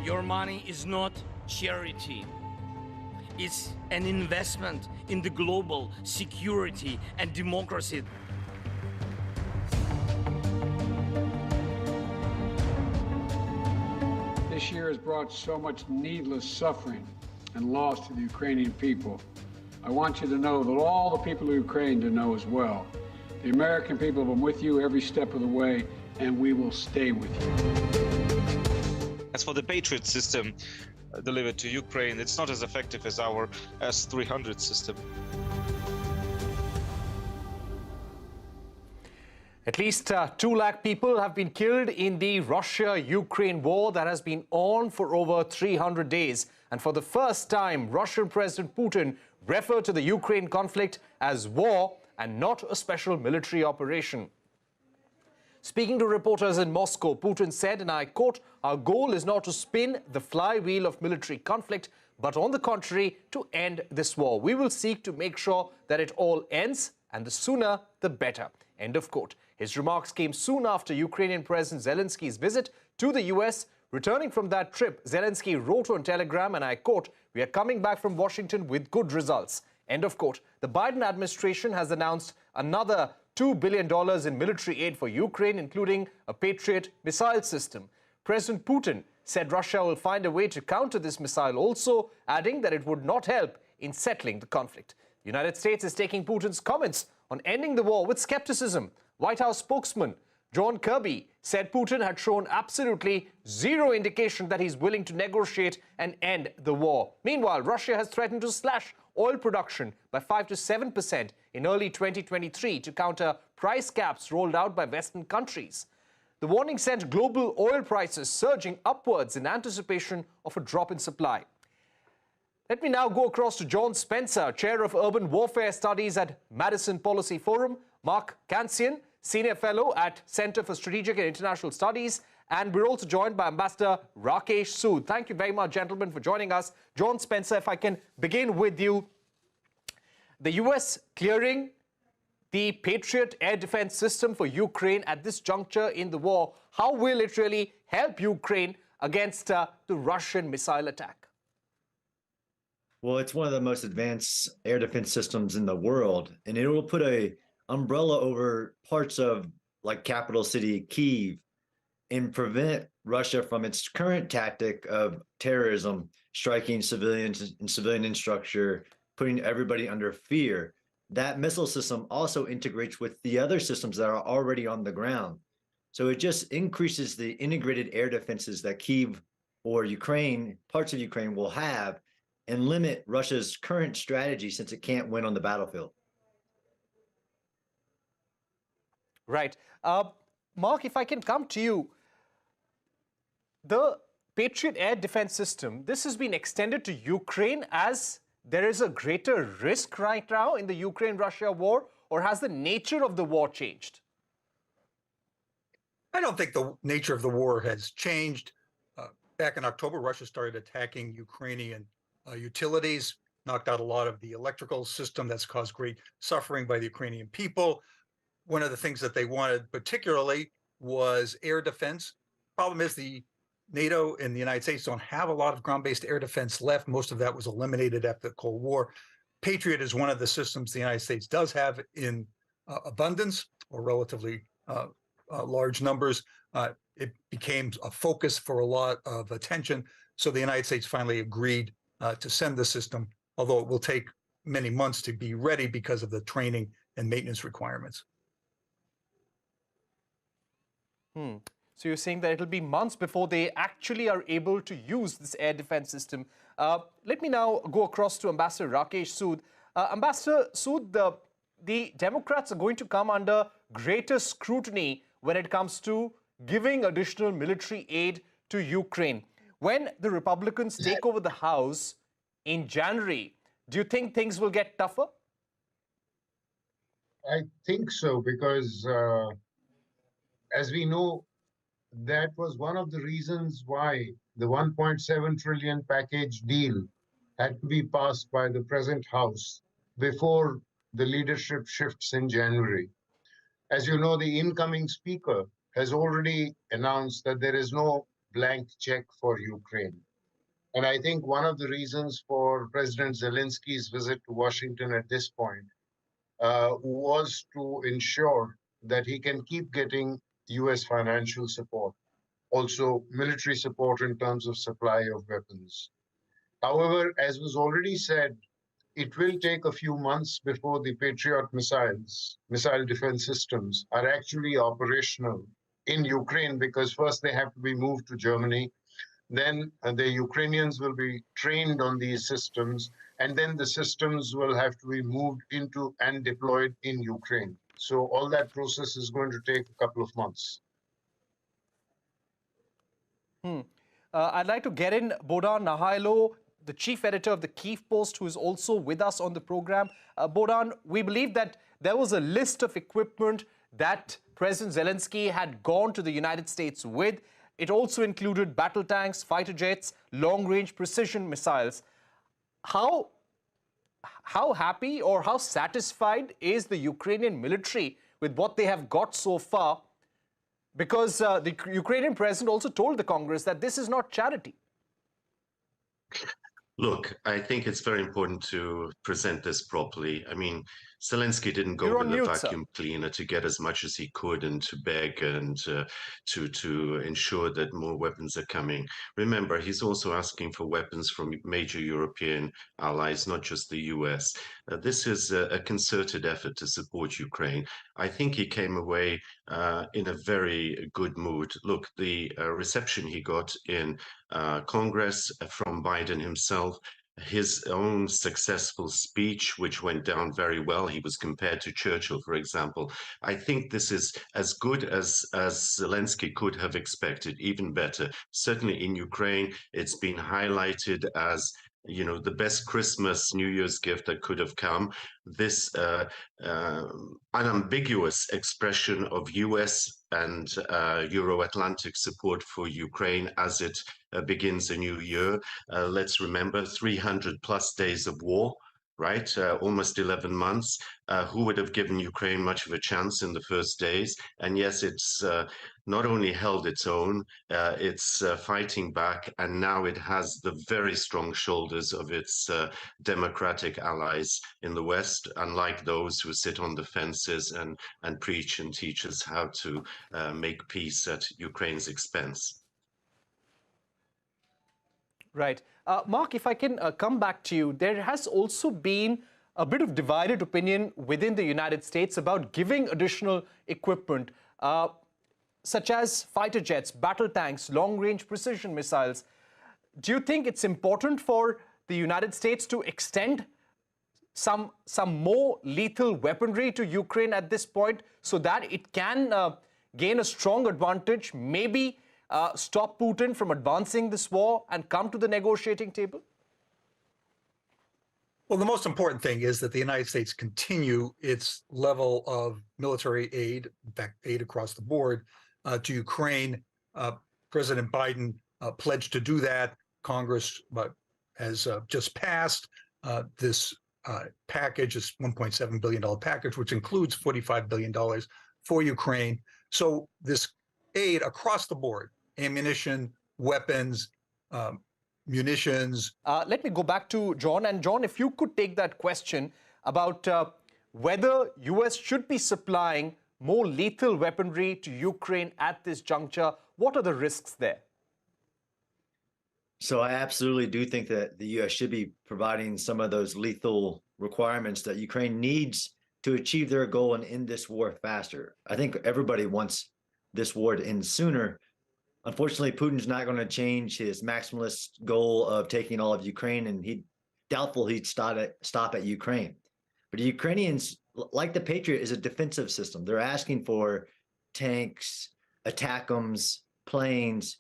Your money is not charity. It's an investment in the global security and democracy. This year has brought so much needless suffering and loss to the Ukrainian people. I want you to know that all the people of Ukraine to know as well. The American people have been with you every step of the way, and we will stay with you. As for the Patriot system delivered to Ukraine, it's not as effective as our S-300 system. At least 2 lakh people have been killed in the Russia-Ukraine war that has been on for over 300 days. And for the first time, Russian President Putin referred to the Ukraine conflict as war and not a special military operation. Speaking to reporters in Moscow, Putin said, and I quote, "Our goal is not to spin the flywheel of military conflict, but on the contrary, to end this war. We will seek to make sure that it all ends, and the sooner, the better." End of quote. His remarks came soon after Ukrainian President Zelenskyy's visit to the US. Returning from that trip, Zelenskyy wrote on Telegram, and I quote, "We are coming back from Washington with good results." End of quote. The Biden administration has announced another $2 billion in military aid for Ukraine, including a Patriot missile system. President Putin said Russia will find a way to counter this missile, also adding that it would not help in settling the conflict. The United States is taking Putin's comments on ending the war with skepticism. White House spokesman John Kirby said Putin had shown absolutely zero indication that he's willing to negotiate and end the war. Meanwhile, Russia has threatened to slash oil production by 5 to 7% in early 2023 to counter price caps rolled out by Western countries. The warning sent global oil prices surging upwards in anticipation of a drop in supply. Let me now go across to John Spencer, Chair of Urban Warfare Studies at Madison Policy Forum, Mark Cancian, Senior Fellow at Center for Strategic and International Studies, and we're also joined by Ambassador Rakesh Sood. Thank you very much, gentlemen, for joining us. John Spencer, if I can begin with you. The US clearing the Patriot air defense system for Ukraine at this juncture in the war, how will it really help Ukraine against the Russian missile attack? Well, it's one of the most advanced air defense systems in the world, and it will put a umbrella over parts of like capital city Kyiv and prevent Russia from its current tactic of terrorism, striking civilians and civilian infrastructure, putting everybody under fear. That missile system also integrates with the other systems that are already on the ground. So it just increases the integrated air defenses that Kyiv or Ukraine, parts of Ukraine will have, and limit Russia's current strategy since it can't win on the battlefield. Right. Mark, if I can come to you, the Patriot air defense system, this has been extended to Ukraine as there is a greater risk right now in the Ukraine-Russia war, or has the nature of the war changed? I don't think the nature of the war has changed. Back in October, Russia started attacking Ukrainian utilities, knocked out a lot of the electrical system. That's caused great suffering by the Ukrainian people. One of the things that they wanted particularly was air defense. Problem is the NATO and the United States don't have a lot of ground-based air defense left. Most of that was eliminated after the Cold War. Patriot is one of the systems the United States does have in abundance or relatively large numbers. It became a focus for a lot of attention. So the United States finally agreed to send the system, although it will take many months to be ready because of the training and maintenance requirements. So you're saying that it'll be months before they actually are able to use this air defense system. Let me now go across to Ambassador Rakesh Sood. Ambassador Sood, the Democrats are going to come under greater scrutiny when it comes to giving additional military aid to Ukraine. When the Republicans take over the House in January, do you think things will get tougher? I think so, because as we know, that was one of the reasons why the 1.7 trillion package deal had to be passed by the present House before the leadership shifts in January. As you know, the incoming speaker has already announced that there is no blank check for Ukraine. And I think one of the reasons for President Zelensky's visit to Washington at this point was to ensure that he can keep getting US financial support, also military support in terms of supply of weapons. However, as was already said, it will take a few months before the Patriot missiles, missile defense systems, are actually operational in Ukraine, because first they have to be moved to Germany. Then the Ukrainians will be trained on these systems, and then the systems will have to be moved into and deployed in Ukraine. So all that process is going to take a couple of months. I'd like to get in Bohdan Nahaylo, the chief editor of the Kyiv Post, who is also with us on the program. Bohdan, we believe that there was a list of equipment that President Zelensky had gone to the United States with. It also included battle tanks, fighter jets, long-range precision missiles. How happy or how satisfied is the Ukrainian military with what they have got so far? Because the Ukrainian president also told the Congress that this is not charity. Look, I think it's very important to present this properly. I mean, Zelensky didn't go You're with on a mute, vacuum cleaner to get as much as he could and to beg and to ensure that more weapons are coming. Remember, he's also asking for weapons from major European allies, not just the US. This is a concerted effort to support Ukraine. I think he came away in a very good mood. Look, the reception he got in Congress from Biden himself, his own successful speech, which went down very well. He was compared to Churchill, for example. I think this is as good as Zelensky could have expected, even better. Certainly in Ukraine, it's been highlighted as, you know, the best Christmas, New Year's gift that could have come. This unambiguous expression of US and Euro-Atlantic support for Ukraine as it begins a new year. Let's remember 300 plus days of war, right? Almost 11 months. Who would have given Ukraine much of a chance in the first days? And yes, it's not only held its own, it's fighting back, and now it has the very strong shoulders of its democratic allies in the West, unlike those who sit on the fences and preach and teach us how to make peace at Ukraine's expense. Right. Mark, if I can come back to you, there has also been a bit of divided opinion within the United States about giving additional equipment, such as fighter jets, battle tanks, long-range precision missiles. Do you think it's important for the United States to extend some more lethal weaponry to Ukraine at this point so that it can gain a strong advantage, maybe stop Putin from advancing this war and come to the negotiating table? Well, the most important thing is that the United States continue its level of military aid, in fact, aid across the board, to Ukraine. President Biden pledged to do that. Congress has just passed this package, this $1.7 billion package, which includes $45 billion for Ukraine. So this aid across the board, ammunition, weapons, munitions. Let me go back to John. And John, if you could take that question about whether US should be supplying more lethal weaponry to Ukraine at this juncture, what are the risks there? So I absolutely do think that the US should be providing some of those lethal requirements that Ukraine needs to achieve their goal and end this war faster. I think everybody wants this war to end sooner. Unfortunately, Putin's not going to change his maximalist goal of taking all of Ukraine, and doubtful he'd stop at Ukraine. But the Ukrainians, like the Patriot, is a defensive system. They're asking for tanks, ATACMS, planes.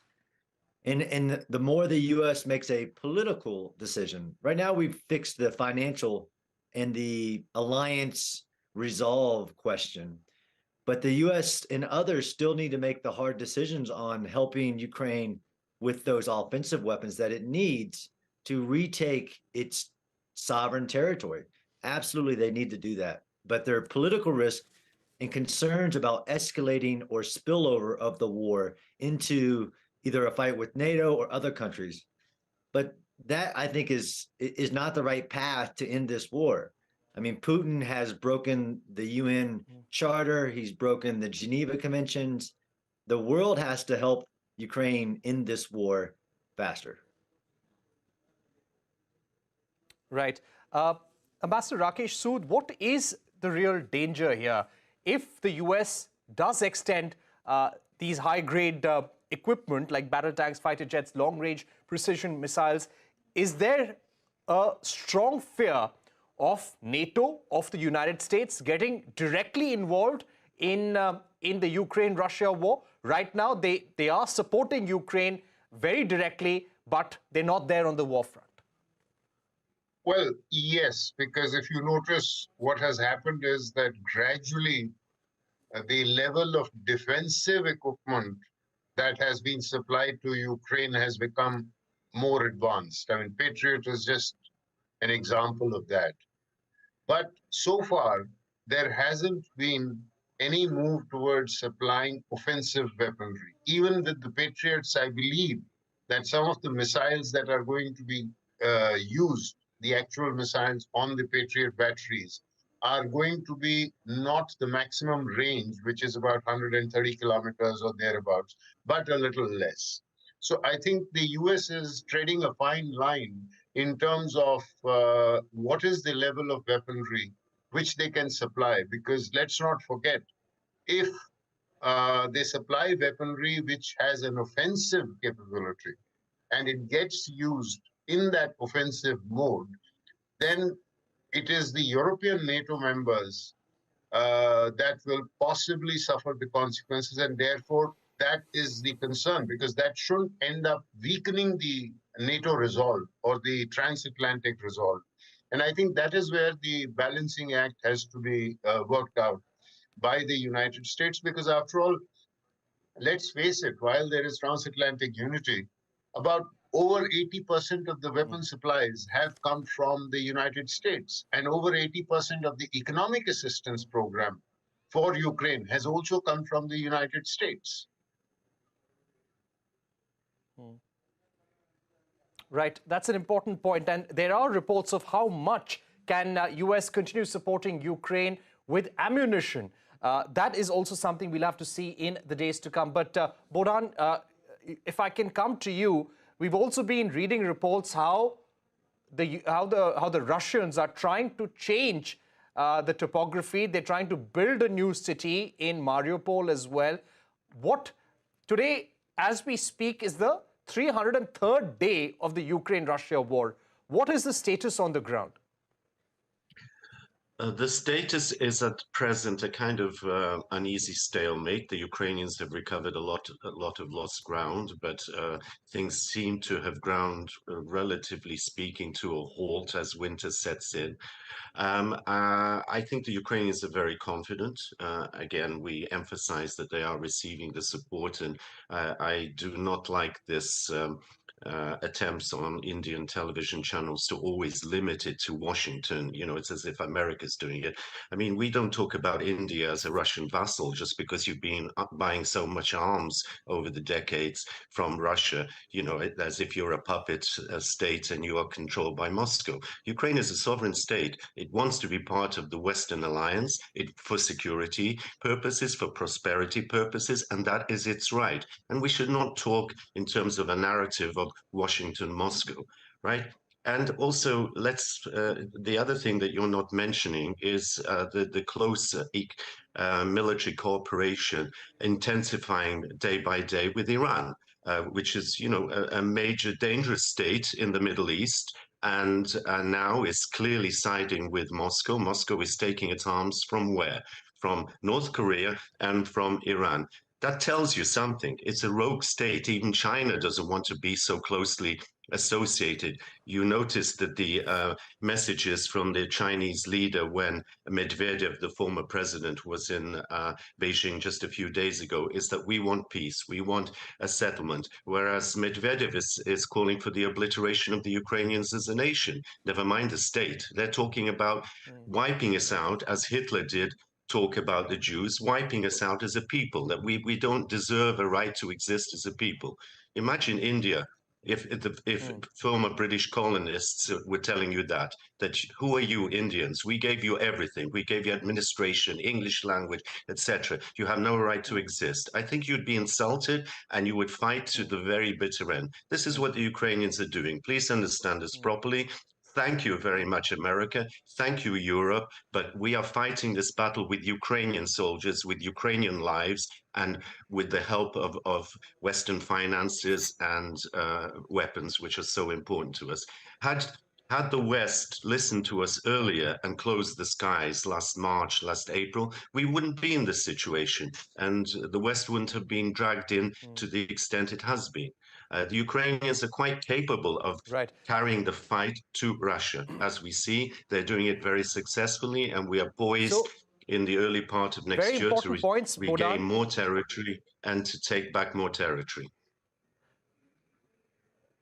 And the more the U.S. makes a political decision, right now we've fixed the financial and the alliance resolve question. But the U.S. and others still need to make the hard decisions on helping Ukraine with those offensive weapons that it needs to retake its sovereign territory. Absolutely, they need to do that. But their political risk and concerns about escalating or spillover of the war into either a fight with NATO or other countries. But that, I think, is not the right path to end this war. I mean, Putin has broken the UN Charter. He's broken the Geneva Conventions. The world has to help Ukraine end this war faster. Right. Ambassador Rakesh, Sood, what is the real danger here? If the US does extend these high-grade equipment like battle tanks, fighter jets, long-range precision missiles, is there a strong fear of NATO, of the United States getting directly involved in the Ukraine-Russia war? Right now, they are supporting Ukraine very directly, but they're not there on the war front. Well, yes, because if you notice, what has happened is that gradually the level of defensive equipment that has been supplied to Ukraine has become more advanced. I mean, Patriot is just an example of that. But so far, there hasn't been any move towards supplying offensive weaponry. Even with the Patriots, I believe that some of the missiles that are going to be used, the actual missiles on the Patriot batteries, are going to be not the maximum range, which is about 130 kilometers or thereabouts, but a little less. So I think the US is treading a fine line in terms of what is the level of weaponry which they can supply. Because let's not forget, if they supply weaponry which has an offensive capability and it gets used in that offensive mode, then it is the European NATO members that will possibly suffer the consequences, and therefore that is the concern, because that shouldn't end up weakening the NATO resolve or the transatlantic resolve. And I think that is where the balancing act has to be worked out by the United States, because after all, let's face it, while there is transatlantic unity, about over 80% of the weapon supplies have come from the United States, and over 80% of the economic assistance program for Ukraine has also come from the United States. Right, that's an important point. And there are reports of how much can US continue supporting Ukraine with ammunition. That is also something we'll have to see in the days to come. But Bohdan, if I can come to you, we've also been reading reports how the Russians are trying to change the topography. They're trying to build a new city in Mariupol as well. What today, as we speak, is the 303rd day of the Ukraine-Russia war. What is the status on the ground? The status is at present a kind of uneasy stalemate. The Ukrainians have recovered a lot of lost ground, but things seem to have ground, relatively speaking, to a halt as winter sets in. I think the Ukrainians are very confident. Again, we emphasize that they are receiving the support, and I do not like this attempts on Indian television channels to always limit it to Washington. You know, it's as if America's doing it. I mean, we don't talk about India as a Russian vassal just because you've been buying so much arms over the decades from Russia, you know, as if you're a puppet state and you are controlled by Moscow. Ukraine is a sovereign state. It wants to be part of the Western alliance for security purposes, for prosperity purposes, and that is its right. And we should not talk in terms of a narrative of Washington, Moscow, right? And also, the other thing that you're not mentioning is the close military cooperation intensifying day by day with Iran, which is, you know, a major dangerous state in the Middle East, and now is clearly siding with Moscow. Moscow is taking its arms from where? From North Korea and from Iran. That tells you something. It's a rogue state. Even China doesn't want to be so closely associated. You notice that the messages from the Chinese leader when Medvedev, the former president, was in Beijing just a few days ago, is that we want peace, we want a settlement, whereas Medvedev is calling for the obliteration of the Ukrainians as a nation, never mind the state. They're talking about wiping us out, as Hitler did talk about the Jews wiping us out as a people, that we don't deserve a right to exist as a people. Imagine India, if former British colonists were telling you that who are you Indians? We gave you everything. We gave you administration, English language, etc. You have no right to exist. I think you'd be insulted and you would fight to the very bitter end. This is what the Ukrainians are doing. Please understand this properly. Thank you very much, America. Thank you, Europe. But we are fighting this battle with Ukrainian soldiers, with Ukrainian lives, and with the help of Western finances and weapons, which are so important to us. Had the West listened to us earlier and closed the skies last March, last April, we wouldn't be in this situation, and the West wouldn't have been dragged in to the extent it has been. The Ukrainians are quite capable of carrying the fight to Russia. As we see, they're doing it very successfully, and we are poised in the early part of next year to regain more territory and to take back more territory.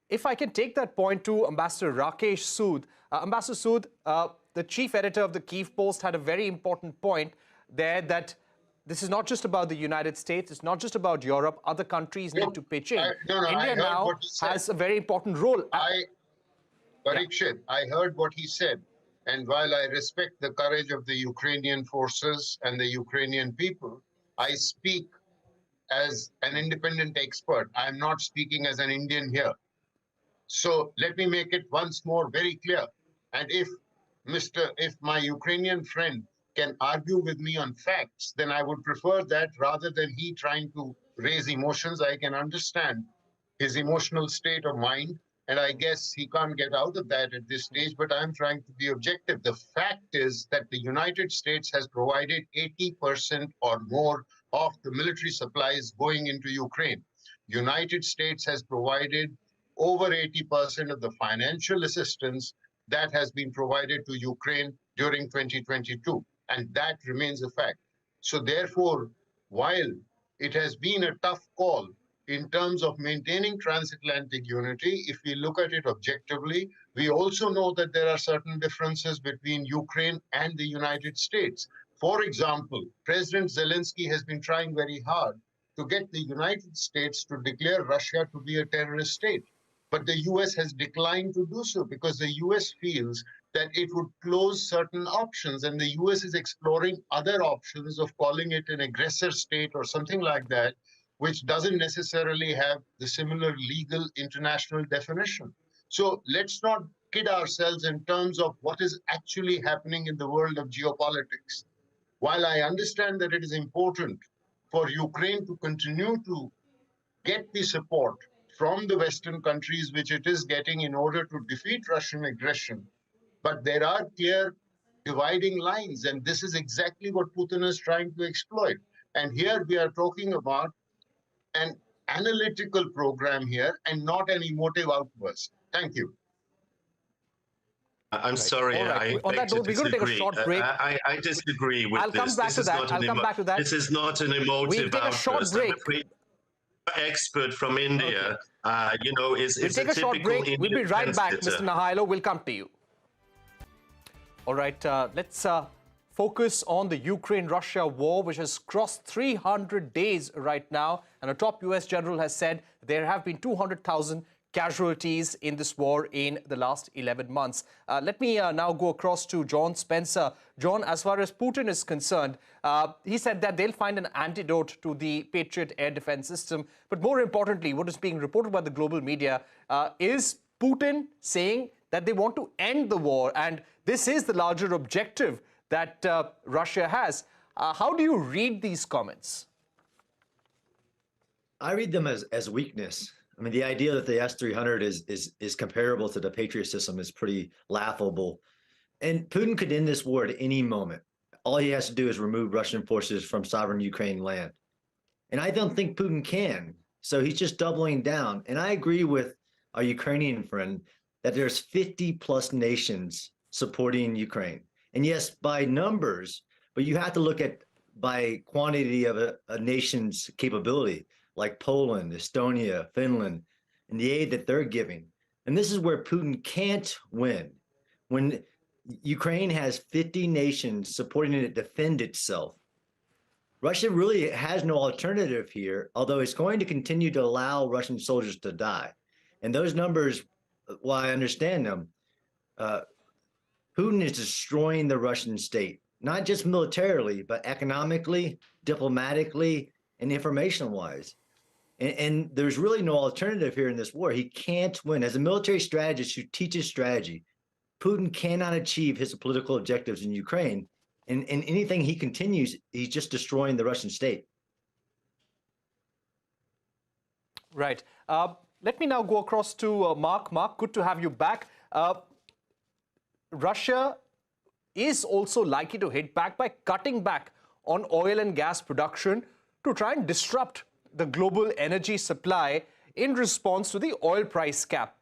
If I can take that point to Ambassador Rakesh Sood. Ambassador Sood, the chief editor of the Kyiv Post had a very important point there, that this is not just about the United States, it's not just about Europe, other countries need to pitch in. India now has a very important role. Parikshit, I heard what he said. And while I respect the courage of the Ukrainian forces and the Ukrainian people, I speak as an independent expert. I am not speaking as an Indian here. So let me make it once more very clear. And if my Ukrainian friend can argue with me on facts, then I would prefer that rather than he trying to raise emotions. I can understand his emotional state of mind, and I guess he can't get out of that at this stage, but I'm trying to be objective. The fact is that the United States has provided 80% or more of the military supplies going into Ukraine. United States has provided over 80% of the financial assistance that has been provided to Ukraine during 2022. And that remains a fact. So therefore, while it has been a tough call in terms of maintaining transatlantic unity, if we look at it objectively, we also know that there are certain differences between Ukraine and the United States. For example, President Zelenskyy has been trying very hard to get the United States to declare Russia to be a terrorist state. But the US has declined to do so because the US feels that it would close certain options, and the US is exploring other options of calling it an aggressor state or something like that, which doesn't necessarily have the similar legal international definition. So let's not kid ourselves in terms of what is actually happening in the world of geopolitics. While I understand that it is important for Ukraine to continue to get the support from the Western countries, which it is getting in order to defeat Russian aggression, but there are clear dividing lines, and this is exactly what Putin is trying to exploit. And here we are talking about an analytical program here and not an emotive outburst. Thank you. I'm sorry, I beg to disagree. We're going to take a short break. I disagree with this. I'll come back to that. This is not an emotive outburst. We'll take a short break. Expert from India, you know, is a typical short break. We'll be right back, Mr. Nahaylo. We'll come to you. All right, let's focus on the Ukraine-Russia war, which has crossed 300 days right now. And a top US general has said there have been 200,000 casualties in this war in the last 11 months. Let me now go across to John Spencer. John, as far as Putin is concerned, he said that they'll find an antidote to the Patriot air defense system. But more importantly, what is being reported by the global media is Putin saying that they want to end the war. And this is the larger objective that Russia has. How do you read these comments? I read them as weakness. I mean, the idea that the S-300 is comparable to the Patriot system is pretty laughable. And Putin could end this war at any moment. All he has to do is remove Russian forces from sovereign Ukraine land. And I don't think Putin can. So he's just doubling down. And I agree with our Ukrainian friend that there's 50 plus nations supporting Ukraine. And yes, by numbers, but you have to look at by quantity of a nation's capability, like Poland, Estonia, Finland, and the aid that they're giving. And this is where Putin can't win. When Ukraine has 50 nations supporting it to defend itself. Russia really has no alternative here, although it's going to continue to allow Russian soldiers to die. And those numbers, while I understand them, Putin is destroying the Russian state, not just militarily, but economically, diplomatically, and information-wise. And there's really no alternative here in this war. He can't win. As a military strategist who teaches strategy, Putin cannot achieve his political objectives in Ukraine. And anything he continues, he's just destroying the Russian state. Right. Let me now go across to Mark. Mark, good to have you back. Russia is also likely to hit back by cutting back on oil and gas production to try and disrupt the global energy supply in response to the oil price cap.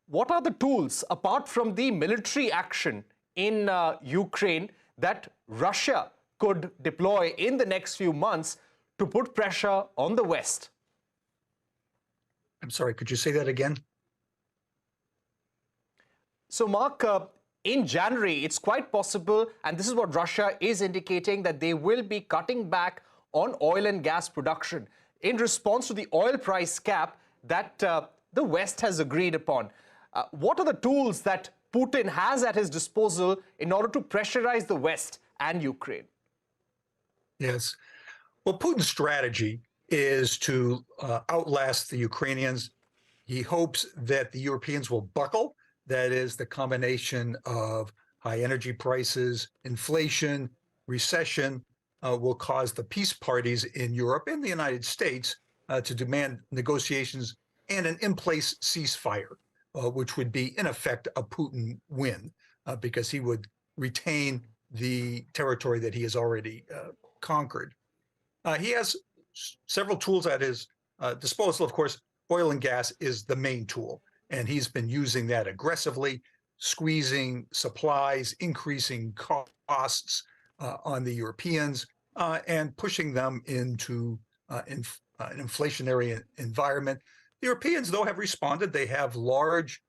What are the tools, apart from the military action in Ukraine, that Russia could deploy in the next few months to put pressure on the West? I'm sorry, could you say that again? So, Mark, in January, it's quite possible, and this is what Russia is indicating, that they will be cutting back on oil and gas production in response to the oil price cap that the West has agreed upon. What are the tools that Putin has at his disposal in order to pressurize the West and Ukraine? Yes. Well, Putin's strategy is to outlast the Ukrainians. He hopes that the Europeans will buckle. That is the combination of high energy prices, inflation, recession will cause the peace parties in Europe and the United States to demand negotiations and an in-place ceasefire, which would be, in effect, a Putin win, because he would retain the territory that he has already conquered. He has several tools at his disposal. Of course, oil and gas is the main tool, and he's been using that aggressively, squeezing supplies, increasing costs on the Europeans, and pushing them into an inflationary environment. The Europeans, though, have responded. They have large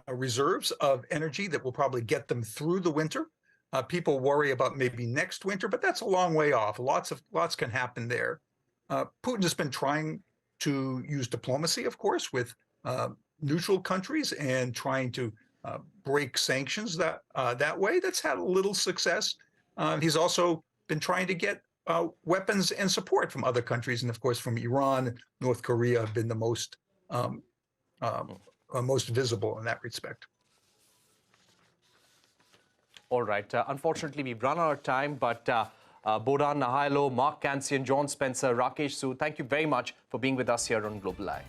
reserves of energy that will probably get them through the winter. People worry about maybe next winter, but that's a long way off. Lots can happen there. Putin has been trying to use diplomacy, of course, with neutral countries and trying to break sanctions that way. That's had a little success. He's also been trying to get weapons and support from other countries, and of course from Iran, North Korea have been the most visible in that respect. All right. Unfortunately, we've run out of time, but Bohdan, Nahaylo, Mark Cancian, John Spencer, Rakesh, Sood, thank you very much for being with us here on Global Eye.